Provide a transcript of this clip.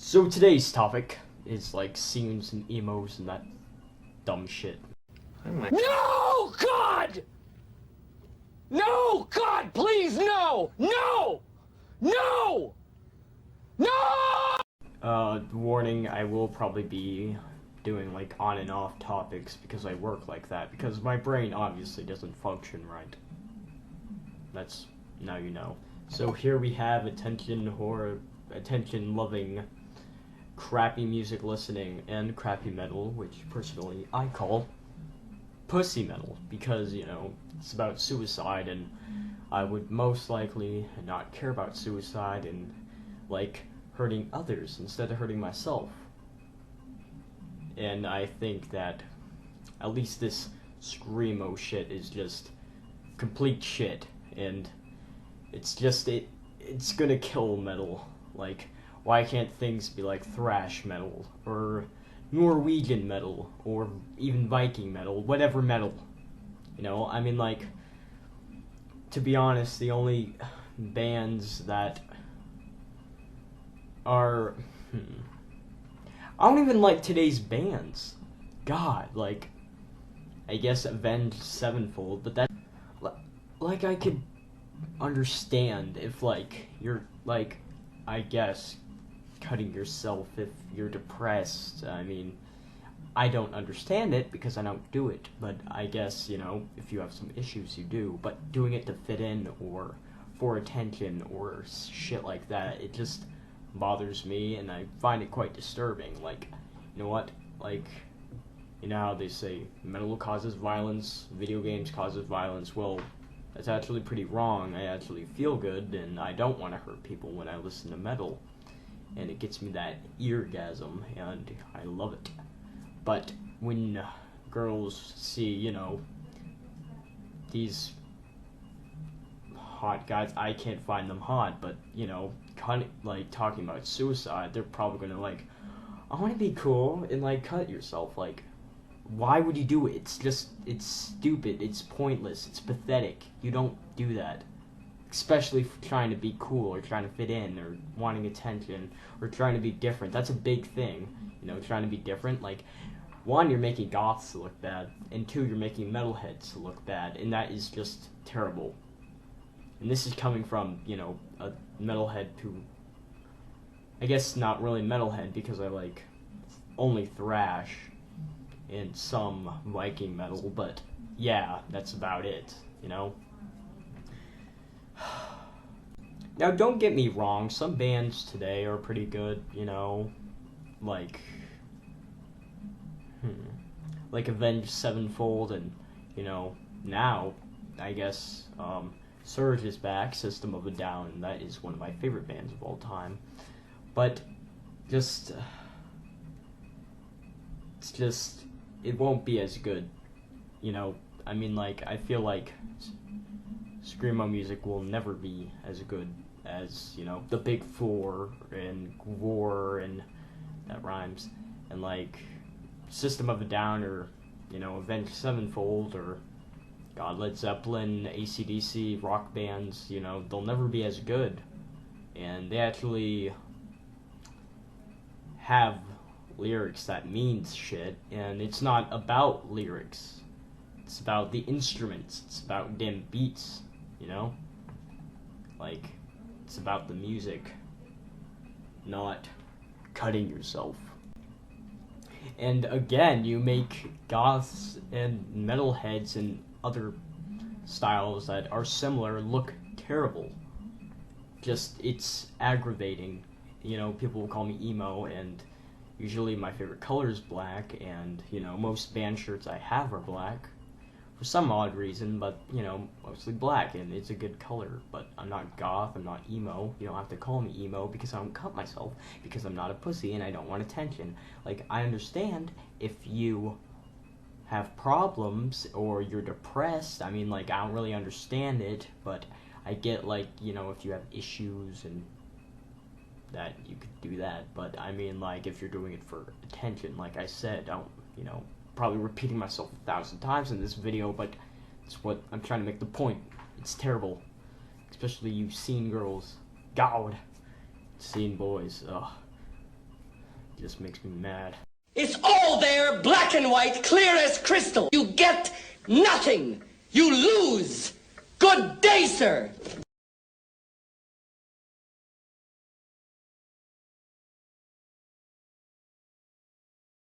So today's topic is like scenes and emos and that dumb shit. No, God! No, God, please, no! No! No! No! Warning, I will probably be doing like on and off topics because I work like that, because my brain obviously doesn't function right. That's, now you know. So here we have attention-loving, crappy music listening, and crappy metal, which personally I call pussy metal, because, you know, it's about suicide, and I would most likely not care about suicide and, like, hurting others instead of hurting myself. And I think that at least this Screamo shit is just complete shit, and it's gonna kill metal. Like, why can't things be like thrash metal, or Norwegian metal, or even Viking metal, whatever metal? You know, I mean, like, to be honest, the only bands that are... I don't even like today's bands. God, like, I guess Avenged Sevenfold, but that... Like, I could understand if, like, you're, like, I guess, cutting yourself if you're depressed. I mean, I don't understand it because I don't do it, but I guess, you know, if you have some issues, you do. But doing it to fit in or for attention or shit like that, it just bothers me, and I find it quite disturbing. Like, you know what? Like, you know how they say metal causes violence, video games causes violence? Well, that's actually pretty wrong. I actually feel good, and I don't want to hurt people when I listen to metal. And it gets me that eargasm, and I love it. But when girls see, you know, these hot guys, I can't find them hot, but, you know, like, talking about suicide, they're probably gonna, like, I want to be cool, and, like, cut yourself. Like, why would you do it? It's stupid, it's pointless, it's pathetic. You don't do that. Especially for trying to be cool, or trying to fit in, or wanting attention, or trying to be different. That's a big thing, you know, trying to be different. Like, one, you're making goths look bad, and two, you're making metalheads look bad, and that is just terrible. And this is coming from, you know, a metalhead who, I guess not really metalhead, because I like only thrash and some Viking metal, but yeah, that's about it, you know? Now, don't get me wrong, some bands today are pretty good, you know, like Avenged Sevenfold, and, you know, now, I guess, Surge is back, System of a Down, and that is one of my favorite bands of all time. But, just, it won't be as good, you know? I mean, like, I feel like Screamo music will never be as good as, you know, the Big Four, and War, and that rhymes, and, like, System of a Down, or, you know, Avenged Sevenfold, or, God, Led Zeppelin, AC/DC, rock bands, you know, they'll never be as good. And they actually have lyrics that means shit, and it's not about lyrics. It's about the instruments. It's about damn beats, you know? Like, it's about the music, not cutting yourself. And again, you make goths and metalheads and other styles that are similar look terrible. Just, it's aggravating. You know, people will call me emo, and usually my favorite color is black, and, you know, most band shirts I have are black. For some odd reason, but, you know, mostly black, and it's a good color. But I'm not goth, I'm not emo. You don't have to call me emo because I don't cut myself, because I'm not a pussy and I don't want attention. Like, I understand if you have problems or you're depressed. I mean, like, I don't really understand it, but I get, like, you know, if you have issues and that, you could do that. But I mean, like, if you're doing it for attention, like I said, I don't, you know, probably repeating myself 1,000 times in this video, but it's what I'm trying to make the point. It's terrible, especially you scene girls. God, scene boys. Ugh. just makes me mad. It's all there, black and white, clear as crystal. You get nothing. You lose. Good day, sir.